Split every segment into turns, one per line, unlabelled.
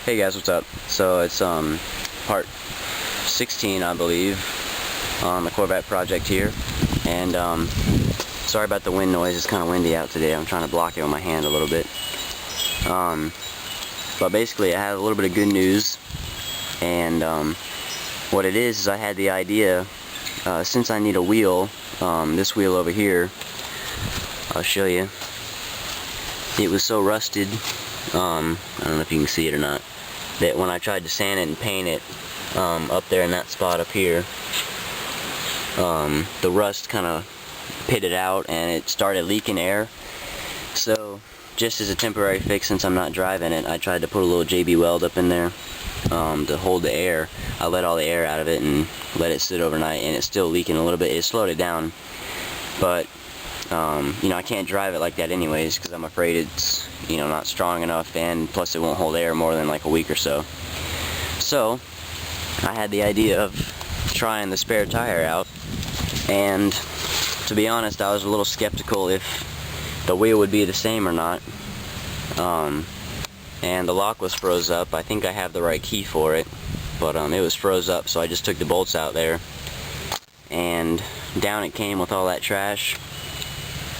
Hey guys, what's up? So it's part 16, I believe, on the Corvette project here, and sorry about the wind noise. It's kind of windy out today. I'm trying to block it with my hand a little bit. But basically I had a little bit of good news, and what it is I had the idea, since I need a wheel, this wheel over here, I'll show you. It was so rusted, I don't know if you can see it or not, that when I tried to sand it and paint it up there in that spot up here, the rust kind of pitted out and it started leaking air. So just as a temporary fix, since I'm not driving it, I tried to put a little JB weld up in there to hold the air. I let all the air out of it and let it sit overnight, and it's still leaking a little bit. It slowed it down, but you know, I can't drive it like that anyways because I'm afraid it's, you know, not strong enough, and plus it won't hold air more than like a week or so. So I had the idea of trying the spare tire out, and to be honest, I was a little skeptical if the wheel would be the same or not. And the lock was froze up. I think I have the right key for it, but it was froze up, so I just took the bolts out there, and down it came with all that trash,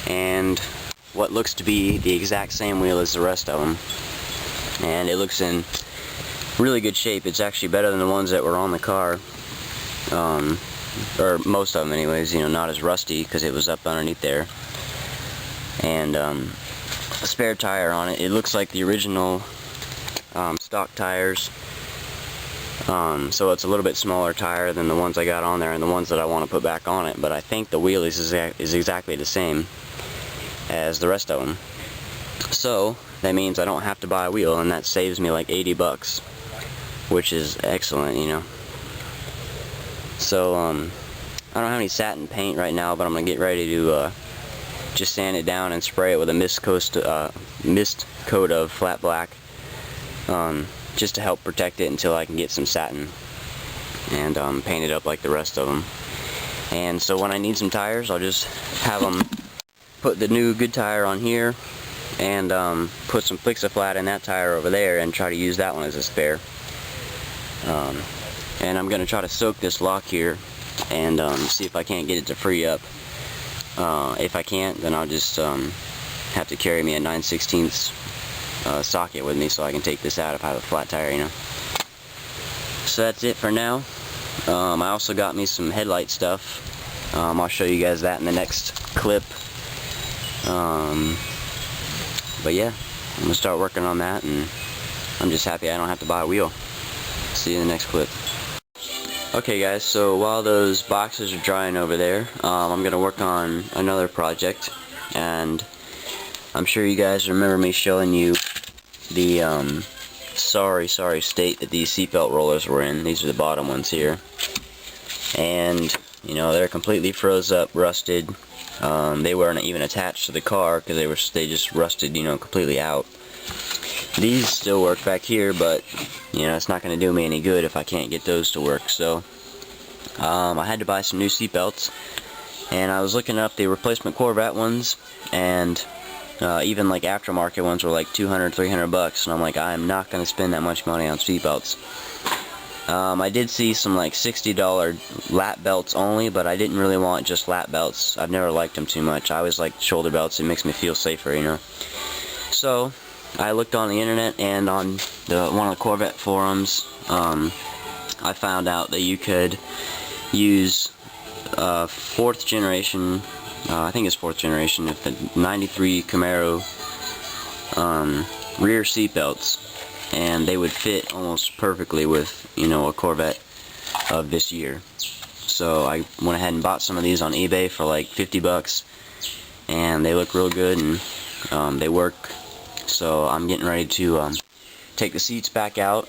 and what looks to be the exact same wheel as the rest of them, and it looks in really good shape. It's actually better than the ones that were on the car, or most of them anyways, you know, not as rusty because it was up underneath there. And a spare tire on it. It looks like the original stock tires, so it's a little bit smaller tire than the ones I got on there and the ones that I want to put back on it, but I think the wheel is exactly the same as the rest of them. So that means I don't have to buy a wheel, and that saves me like 80 bucks, which is excellent, you know. So I don't have any satin paint right now, but I'm gonna get ready to just sand it down and spray it with a mist coat of flat black, just to help protect it until I can get some satin and paint it up like the rest of them. And so when I need some tires, I'll just have them put the new good tire on here and put some Plixiflat in that tire over there and try to use that one as a spare. And I'm going to try to soak this lock here and see if I can't get it to free up. If I can't, then I'll just have to carry me a 9/16 socket with me so I can take this out if I have a flat tire, you know. So that's it for now. I also got me some headlight stuff. I'll show you guys that in the next clip. But yeah, I'm going to start working on that, and I'm just happy I don't have to buy a wheel. See you in the next clip. Okay guys, so while those boxes are drying over there, I'm going to work on another project, and I'm sure you guys remember me showing you the sorry state that these seatbelt rollers were in. These are the bottom ones here, and you know, they're completely froze up, rusted. They weren't even attached to the car because they just rusted, you know, completely out. These still work back here, but you know, it's not going to do me any good if I can't get those to work. So I had to buy some new seat belts, and I was looking up the replacement Corvette ones, and even like aftermarket ones were like 200, 300 bucks, and I'm like, I am not going to spend that much money on seat belts. I did see some like $60 lap belts only, but I didn't really want just lap belts. I've never liked them too much. I always like shoulder belts. It makes me feel safer, you know. So I looked on the internet, and on one of the Corvette forums, I found out that you could use 4th generation, I think it's 4th generation, of the 93 Camaro rear seat belts, and they would fit almost perfectly with, you know, a Corvette of this year. So I went ahead and bought some of these on eBay for like 50 bucks, and they look real good, and they work. So I'm getting ready to take the seats back out,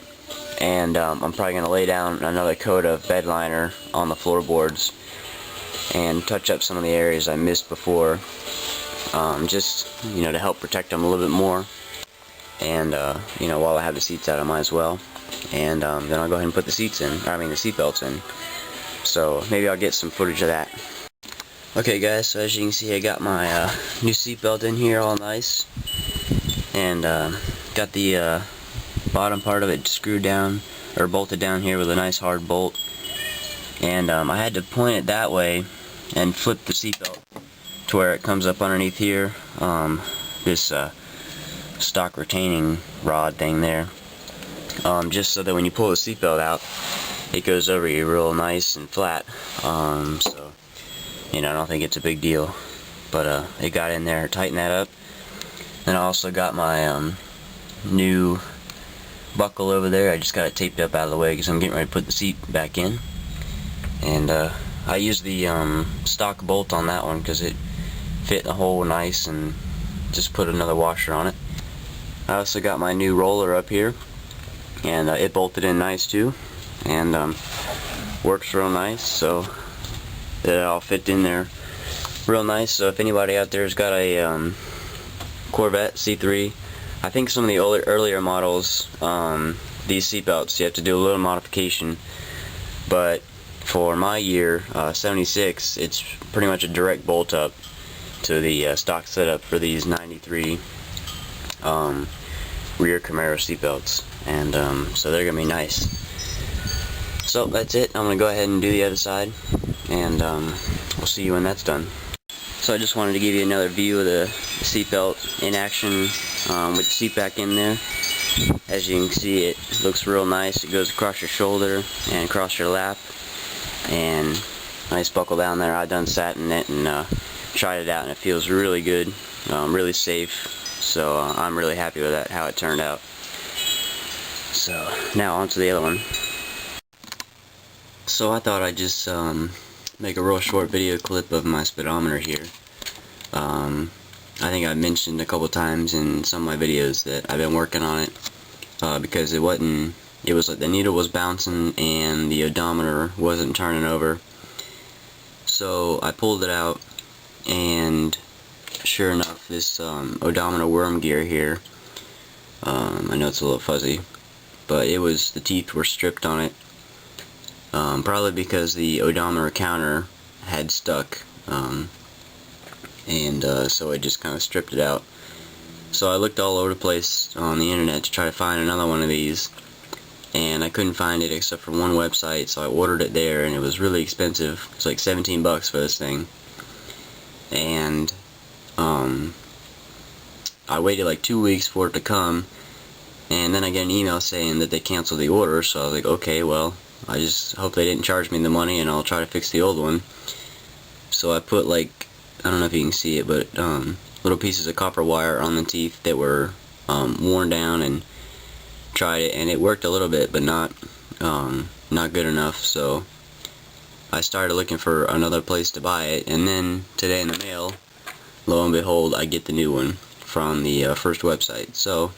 and I'm probably going to lay down another coat of bed liner on the floorboards and touch up some of the areas I missed before, just, you know, to help protect them a little bit more. And you know, while I have the seats out, I might as well. And then I'll go ahead and put the seats in, the seat belts in. So maybe I'll get some footage of that. Okay guys, so as you can see, I got my new seat belt in here all nice, and got the bottom part of it screwed down, or bolted down here with a nice hard bolt. And I had to point it that way and flip the seatbelt to where it comes up underneath here. This stock retaining rod thing there. Just so that when you pull the seatbelt out, it goes over you real nice and flat. So, you know, I don't think it's a big deal. But it got in there, tightened that up. Then I also got my new buckle over there. I just got it taped up out of the way because I'm getting ready to put the seat back in. And I used the stock bolt on that one because it fit the hole nice, and just put another washer on it. I also got my new roller up here, and it bolted in nice too, and works real nice, so it all fit in there real nice. So if anybody out there has got a Corvette C3, I think some of the earlier models, these seatbelts, you have to do a little modification, but for my year, 76, it's pretty much a direct bolt up to the stock setup for these 93 rear Camaro seatbelts, and so they're gonna be nice. So that's it. I'm gonna go ahead and do the other side, and we'll see you when that's done. So I just wanted to give you another view of the seatbelt in action with the seat back in there. As you can see, it looks real nice. It goes across your shoulder and across your lap, and nice buckle down there. I done sat in it and tried it out, and it feels really good, really safe. So I'm really happy with that, how it turned out. So now on to the other one. So I thought I'd just make a real short video clip of my speedometer here. I think I mentioned a couple times in some of my videos that I've been working on it because it was like the needle was bouncing and the odometer wasn't turning over. So I pulled it out, and sure enough, this odometer worm gear here, I know it's a little fuzzy, but the teeth were stripped on it, probably because the odometer counter had stuck, and so it just kind of stripped it out. So I looked all over the place on the internet to try to find another one of these, and I couldn't find it except for one website, so I ordered it there, and it was really expensive. It's like 17 bucks for this thing. And I waited like 2 weeks for it to come, and then I get an email saying that they canceled the order. So I was like, okay, well, I just hope they didn't charge me the money, and I'll try to fix the old one. So I put, like, I don't know if you can see it, but little pieces of copper wire on the teeth that were worn down, and tried it, and it worked a little bit, but not good enough. So I started looking for another place to buy it, and then today in the mail, lo and behold, I get the new one from the first website. So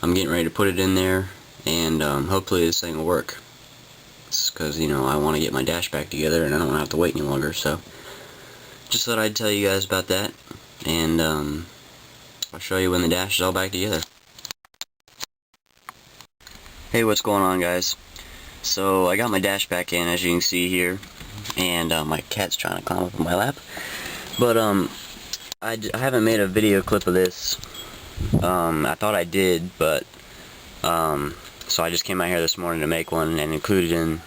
I'm getting ready to put it in there, and hopefully this thing will work. It's because, you know, I want to get my dash back together, and I don't want to have to wait any longer. So just thought I'd tell you guys about that, and I'll show you when the dash is all back together. Hey, what's going on, guys? So I got my dash back in, as you can see here, and my cat's trying to climb up on my lap. But I haven't made a video clip of this. I thought I did, but so I just came out here this morning to make one and include it in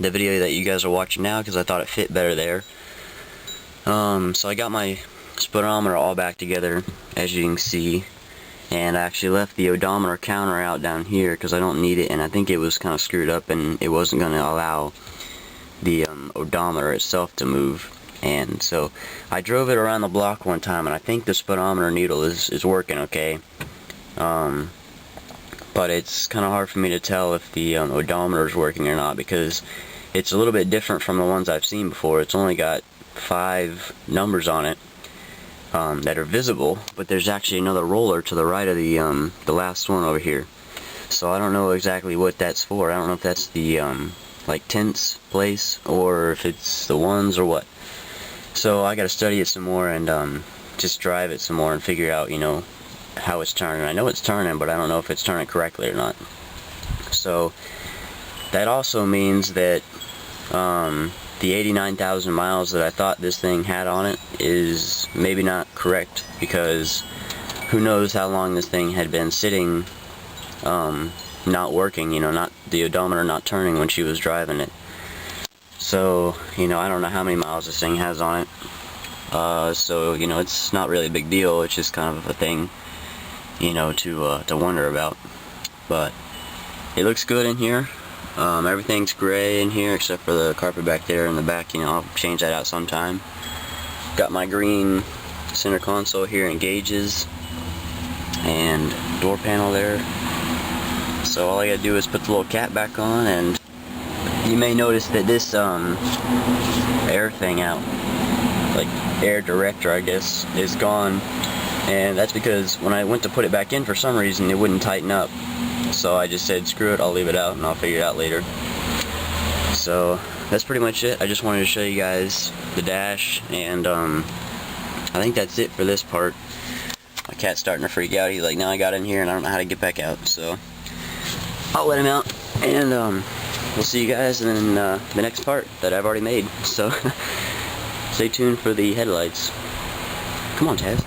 the video that you guys are watching now because I thought it fit better there. So I got my speedometer all back together, as you can see. And I actually left the odometer counter out down here because I don't need it, and I think it was kind of screwed up and it wasn't going to allow the odometer itself to move. And so I drove it around the block one time, and I think the speedometer needle is working okay. But it's kind of hard for me to tell if the odometer is working or not because it's a little bit different from the ones I've seen before. It's only got 5 numbers on it. That are visible, but there's actually another roller to the right of the last one over here. So I don't know exactly what that's for. I don't know if that's the like tenths place or if it's the ones or what. So I got to study it some more and just drive it some more and figure out, you know, how it's turning. I know it's turning, but I don't know if it's turning correctly or not. So that also means that the 89,000 miles that I thought this thing had on it is maybe not correct, because who knows how long this thing had been sitting not working, you know, not the odometer not turning when she was driving it. So, you know, I don't know how many miles this thing has on it. So, you know, it's not really a big deal. It's just kind of a thing, you know, to wonder about. But it looks good in here. Everything's gray in here except for the carpet back there in the back. You know, I'll change that out sometime. Got my green center console here and gauges and door panel there. So all I gotta do is put the little cap back on, and you may notice that this air thing out, like air director I guess, is gone, and that's because when I went to put it back in, for some reason it wouldn't tighten up. So I just said screw it, I'll leave it out and I'll figure it out later. So that's pretty much it. I just wanted to show you guys the dash, and I think that's it for this part. My cat's starting to freak out. He's like, now I got in here and I don't know how to get back out. So I'll let him out, and we'll see you guys in the next part that I've already made. So stay tuned for the headlights. Come on, Taz.